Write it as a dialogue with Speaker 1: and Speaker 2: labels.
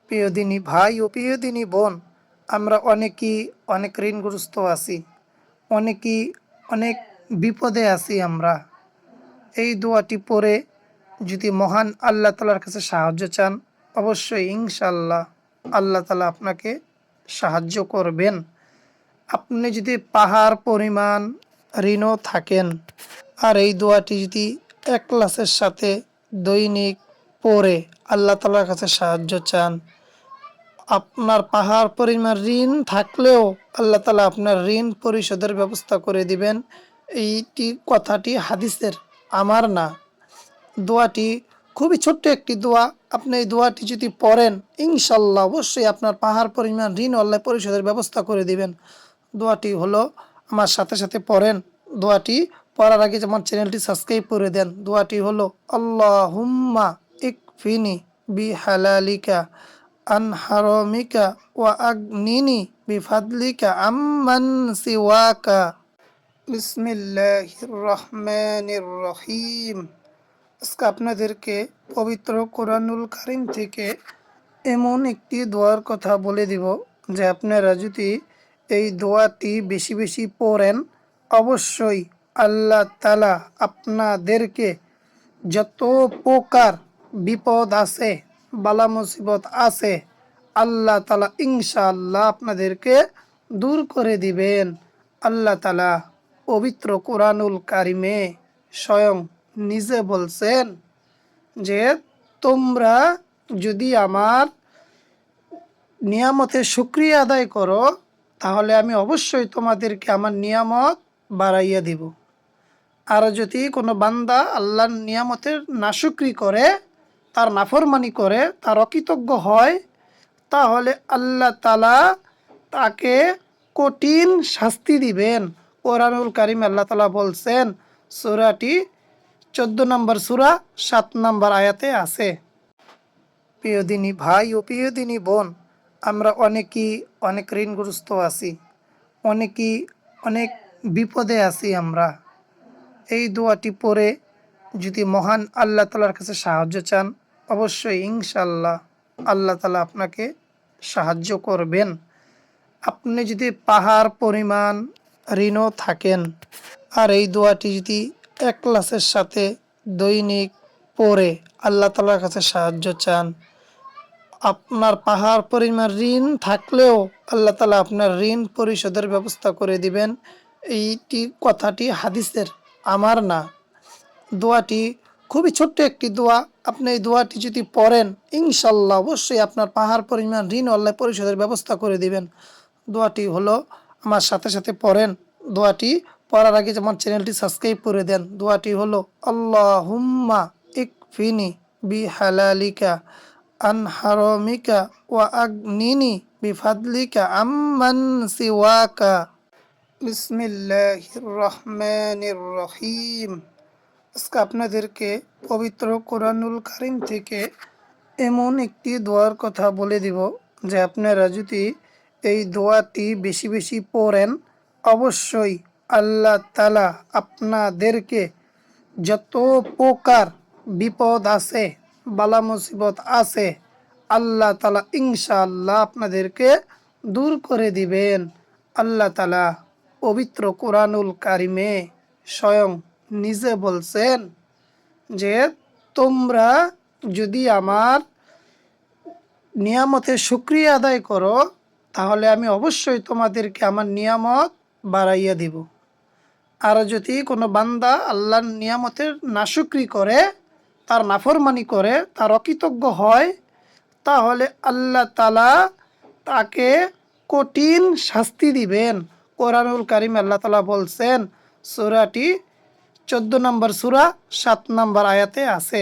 Speaker 1: প্রিয় দিনী ভাই ও প্রিয় দিনী বোন, আমরা অনেকেই অনেক ঋণগ্রস্ত আছি, অনেকেই অনেক বিপদে আছি। আমরা এই দোয়াটি পড়ে যদি মহান আল্লাহ তালার কাছে সাহায্য চান, অবশ্যই ইনশাল্লাহ আল্লাহ তালা আপনাকে সাহায্য করবেন। আপনি যদি পাহাড় পরিমাণ ঋণও থাকেন আর এই দোয়াটি যদি একলাসের সাথে দৈনিক পড়ে আল্লাহ তালার কাছে সাহায্য চান, আপনার পাহাড় পরিমাণ ঋণ থাকলেও আল্লাহ তালা আপনার ঋণ পরিশোধের ব্যবস্থা করে দিবেন। এইটি কথাটি হাদিসের, আমার না। দোয়াটি খুবই ছোট্ট একটি দোয়া। আপনি এই দোয়াটি যদি পড়েন, ইনশাল্লাহ অবশ্যই আপনার পাহাড় পরিমাণ ঋণ আল্লাহ পরিশোধের ব্যবস্থা করে দিবেন। দোয়াটি হলো, আমার সাথে সাথে পড়েন। দোয়াটি পড়ার আগে যেমন চ্যানেলটি সাবস্ক্রাইব করে দেন। দোয়াটি হলো আল্লাহুম্মা ইকফিনি বিহালালিকা আন হারামিকা ওয়া আগনিনি বিফাদলিকা আম্মান সিওয়াকা। বিসমিল্লাহির রহমানির রহিম। আজকে আপনাদেরকে পবিত্র কোরআনুল কারীম থেকে এমন একটি দোয়ার কথা বলে দিব যে আপনারা যদি এই দোয়াটি বেশি বেশি পড়েন, অবশ্যই আল্লাহ তাআলা আপনাদেরকে যত প্রকার বিপদ আছে, বালা মুসিবত আছে, আল্লাহ তাআলা ইনশাআল্লাহ আপনাদেরকে দূর করে দিবেন। আল্লাহ তাআলা পবিত্র কোরআনুল কারিমে স্বয়ং নিজে বলছেন যে তোমরা যদি আমার নিয়ামতের শুকরিয়া আদায় করো, তাহলে আমি অবশ্যই তোমাদেরকে আমার নিয়ামত বাড়াইয়া দিব। আর যদি কোনো বান্দা আল্লাহর নিয়ামতের নাশুকরি করে, তার নাফরমানি করে, তার অকৃতজ্ঞ হয়, তাহলে আল্লাহ তাআলা তাকে কঠিন শাস্তি দিবেন। কোরআনুল কারীম আল্লাহ তাআলা বলছেন, সূরাটি 14 নম্বর সূরা 7 নম্বর আয়াতে আছে। প্রিয় দিনী ভাই ও প্রিয় দিনী বোন, আমরা অনেকেই অনেক ঋণগ্রস্ত আছি, অনেকেই অনেক বিপদে আছি। আমরা এই দোয়াটি পড়ে যদি মহান আল্লাহ তালার কাছে সাহায্য চান, অবশ্যই ইনশাল্লাহ আল্লাহ তালা আপনাকে সাহায্য করবেন। আপনি যদি পাহাড় পরিমাণ ঋণও থাকেন আর এই দোয়াটি যদি একলাসের সাথে দৈনিক পড়ে আল্লাহ তালার কাছে সাহায্য চান, আপনার পাহাড় পরিমাণ ঋণ থাকলেও আল্লাহ তালা আপনার ঋণ পরিশোধের ব্যবস্থা করে দিবেন। এইটি কথাটি হাদিসের, আমার না। দোয়াটি খুবই ছোট্ট একটি দোয়া। আপনি এই দোয়াটি যদি পড়েন, ইনশাল্লাহ অবশ্যই আপনার পাহাড় পরিমাণ ঋণ আল্লাহ পরিশোধের ব্যবস্থা করে দিবেন। দোয়াটি হলো, আমার সাথে সাথে পড়েন। দোয়াটি পড়ার আগে যেমন চ্যানেলটি সাবস্ক্রাইব করে দেন। দোয়াটি হলো আল্লাহুম্মা ইকফিনি বিহালালিকা আন হারামিকা ওয়া আগনিনি বিফাদলিকা আম্মান সিওয়াকা। বিসমিল্লাহির রহমানির রহিম। আজকে আপনাদেরকে পবিত্র কোরআনুল কারীম থেকে এমন একটি দোয়ার কথা বলে দিব যে আপনারা যদি এই দোয়াটি বেশি বেশি পড়েন, অবশ্যই আল্লাহ তাআলা আপনাদেরকে যত প্রকার বিপদ আছে, বালা মুসিবত আছে, আল্লাহ তাআলা ইনশাআল্লাহ আপনাদেরকে দূর করে দিবেন। আল্লাহ তাআলা পবিত্র কোরআনুল কারীমে স্বয়ং নিজে বলছেন যে তোমরা যদি আমার নিয়ামতের শুকরিয়া আদায় করো, তাহলে আমি অবশ্যই তোমাদেরকে আমার নিয়ামত বাড়াইয়া দিব। আর যদি কোনো বান্দা আল্লাহর নিয়ামতের নাশুকরি করে, তার নাফরমানি করে, তার অকৃতজ্ঞ হয়, তাহলে আল্লাহ তাআলা তাকে কঠিন শাস্তি দিবেন। কোরআনুল কারীম আল্লাহ তাআলা বলছেন, সূরাটি 14 নম্বর সূরা 7 নম্বর আয়াতে আছে।